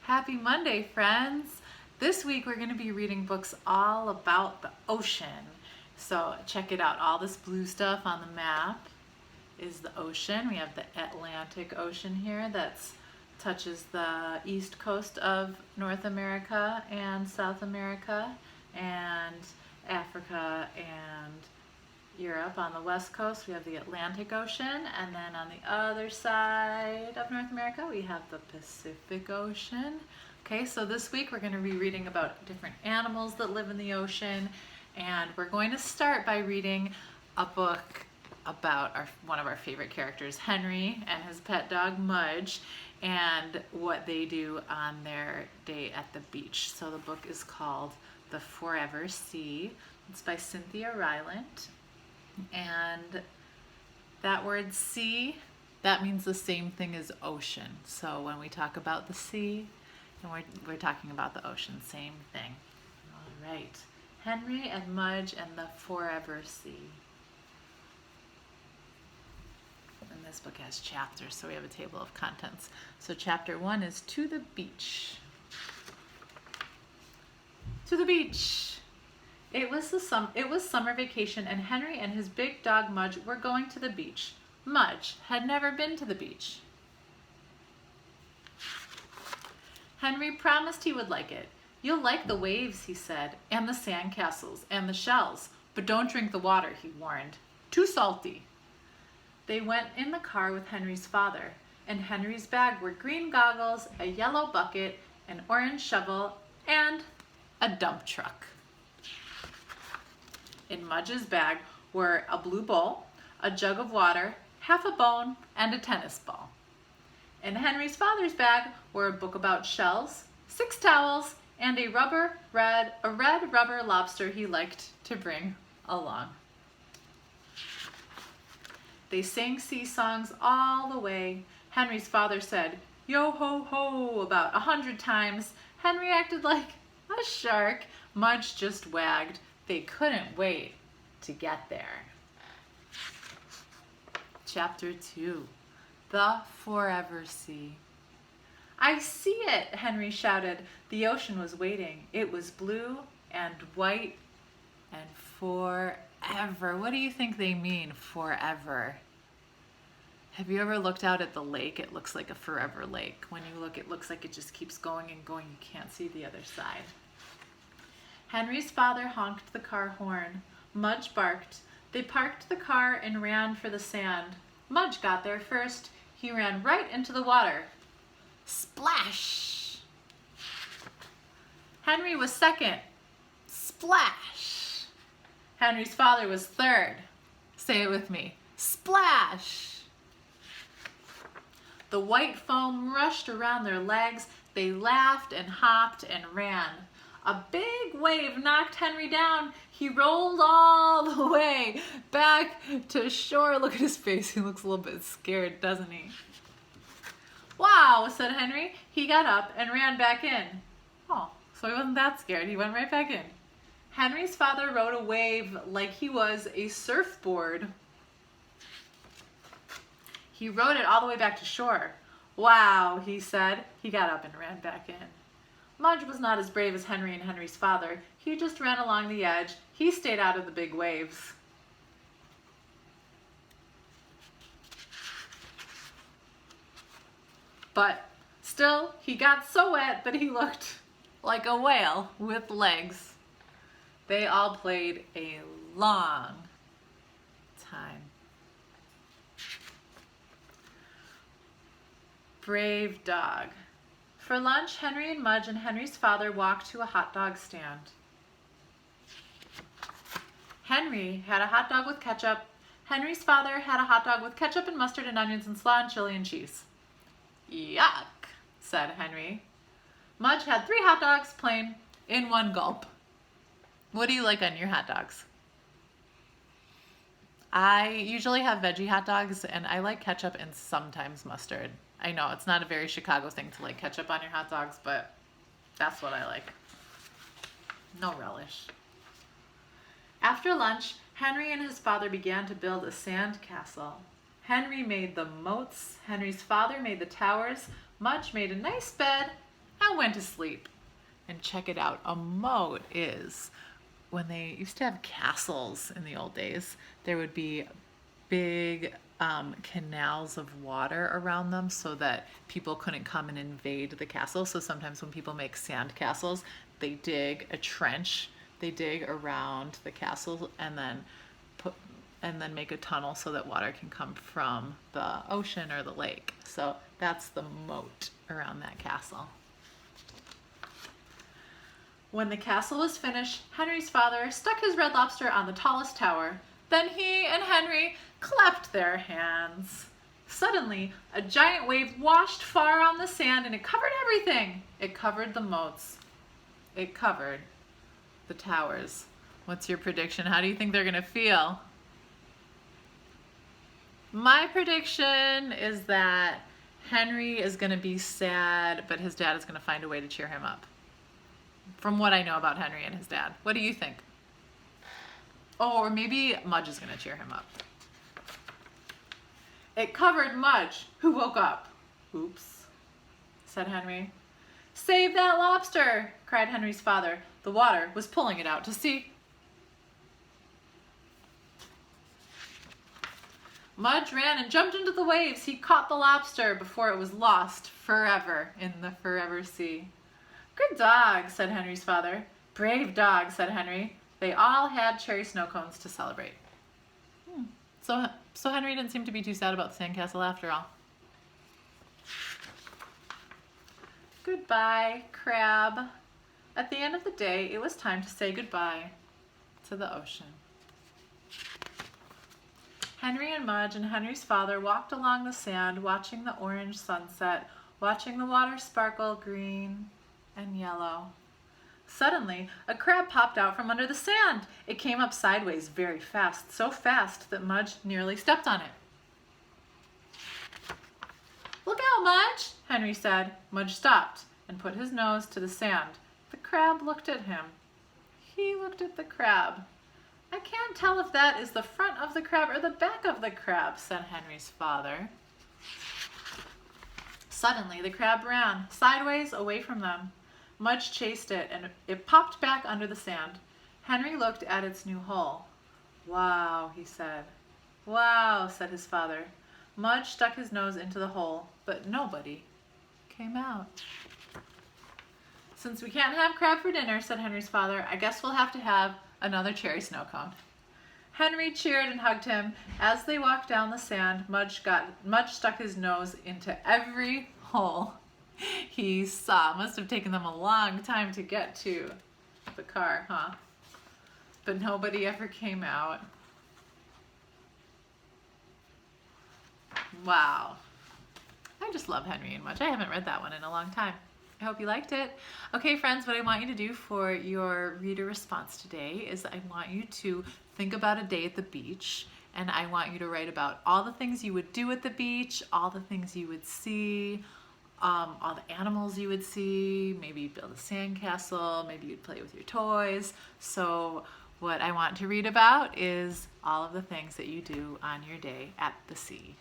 Happy Monday, friends! This week we're going to be reading books all about the ocean. So check it out. All this blue stuff on the map is the ocean. We have the Atlantic Ocean here that touches the east coast of North America and South America, and Africa and Europe. On the west coast we have the Atlantic Ocean, and then on the other side of North America we have the Pacific Ocean. Okay, so this week we're going to be reading about different animals that live in the ocean, and we're going to start by reading a book about one of our favorite characters, Henry, and his pet dog Mudge, and what they do on their day at the beach. So the book is called The Forever Sea. It's by Cynthia Rylant. And that word sea, that means the same thing as ocean. So when we talk about the sea, and we're talking about the ocean, same thing. All right, Henry and Mudge and the Forever Sea. And this book has chapters, so we have a table of contents. So chapter 1 is To the Beach. To the beach. It was summer vacation, and Henry and his big dog Mudge were going to the beach. Mudge had never been to the beach. Henry promised he would like it. "You'll like the waves," he said, "and the sand castles and the shells, but don't drink the water," he warned. "Too salty." They went in the car with Henry's father. In Henry's bag were green goggles, a yellow bucket, an orange shovel, and a dump truck. In Mudge's bag were a blue bowl, a jug of water, half a bone, and a tennis ball. In Henry's father's bag were a book about shells, 6 towels, and a red rubber lobster he liked to bring along. They sang sea songs all the way. Henry's father said, "Yo ho ho," about 100 times. Henry acted like a shark. Mudge just wagged. They couldn't wait to get there. Chapter 2, The Forever Sea. "I see it," Henry shouted. The ocean was waiting. It was blue and white and forever. What do you think they mean, forever? Have you ever looked out at the lake? It looks like a forever lake. When you look, it looks like it just keeps going and going. You can't see the other side. Henry's father honked the car horn. Mudge barked. They parked the car and ran for the sand. Mudge got there first. He ran right into the water. Splash! Henry was second. Splash! Henry's father was third. Say it with me. Splash! The white foam rushed around their legs. They laughed and hopped and ran. A big wave knocked Henry down. He rolled all the way back to shore. Look at his face. He looks a little bit scared, doesn't he? "Wow," said Henry. He got up and ran back in. Oh, so he wasn't that scared. He went right back in. Henry's father rode a wave like he was a surfboard. He rode it all the way back to shore. "Wow," he said. He got up and ran back in. Mudge was not as brave as Henry and Henry's father. He just ran along the edge. He stayed out of the big waves. But still, he got so wet that he looked like a whale with legs. They all played a long time. Brave dog. For lunch, Henry and Mudge and Henry's father walked to a hot dog stand. Henry had a hot dog with ketchup. Henry's father had a hot dog with ketchup and mustard and onions and slaw and chili and cheese. "Yuck," said Henry. Mudge had 3 hot dogs, plain, in one gulp. What do you like on your hot dogs? I usually have veggie hot dogs, and I like ketchup and sometimes mustard. I know it's not a very Chicago thing to like ketchup on your hot dogs, but that's what I like. No relish. After lunch, Henry and his father began to build a sand castle. Henry made the moats, Henry's father made the towers, Mudge made a nice bed, and went to sleep. And check it out, a moat is when they used to have castles in the old days, there would be big canals of water around them so that people couldn't come and invade the castle. So sometimes when people make sand castles, they dig a trench, they dig around the castle and then make a tunnel so that water can come from the ocean or the lake. So that's the moat around that castle. When the castle was finished, Henry's father stuck his red lobster on the tallest tower. Then he and Henry clapped their hands. Suddenly, a giant wave washed far on the sand and it covered everything. It covered the moats. It covered the towers. What's your prediction? How do you think they're going to feel? My prediction is that Henry is going to be sad, but his dad is going to find a way to cheer him up. From what I know about Henry and his dad. What do you think? Oh, or maybe Mudge is going to cheer him up. It covered Mudge, who woke up. Oops, said Henry. Save that lobster, cried Henry's father. The water was pulling it out to sea. Mudge ran and jumped into the waves. He caught the lobster before it was lost forever in the forever sea. Good dog, said Henry's father. Brave dog, said Henry. They all had cherry snow cones to celebrate. So Henry didn't seem to be too sad about the sandcastle after all. Goodbye, crab. At the end of the day, it was time to say goodbye to the ocean. Henry and Mudge and Henry's father walked along the sand, watching the orange sunset, watching the water sparkle green and yellow. Suddenly, a crab popped out from under the sand. It came up sideways very fast, so fast that Mudge nearly stepped on it. Look out, Mudge, Henry said. Mudge stopped and put his nose to the sand. The crab looked at him. He looked at the crab. I can't tell if that is the front of the crab or the back of the crab, said Henry's father. Suddenly, the crab ran sideways away from them. Mudge chased it, and it popped back under the sand. Henry looked at its new hole. Wow, he said. Wow, said his father. Mudge stuck his nose into the hole, but nobody came out. Since we can't have crab for dinner, said Henry's father, I guess we'll have to have another cherry snow cone. Henry cheered and hugged him. As they walked down the sand, Mudge stuck his nose into every hole he saw. Must have taken them a long time to get to the car, huh? But nobody ever came out. Wow. I just love Henry and Mudge. I haven't read that one in a long time. I hope you liked it. Okay, friends, what I want you to do for your reader response today is I want you to think about a day at the beach, and I want you to write about all the things you would do at the beach, all the things you would see, all the animals you would see, maybe you'd build a sandcastle, maybe you'd play with your toys. So what I want to read about is all of the things that you do on your day at the sea.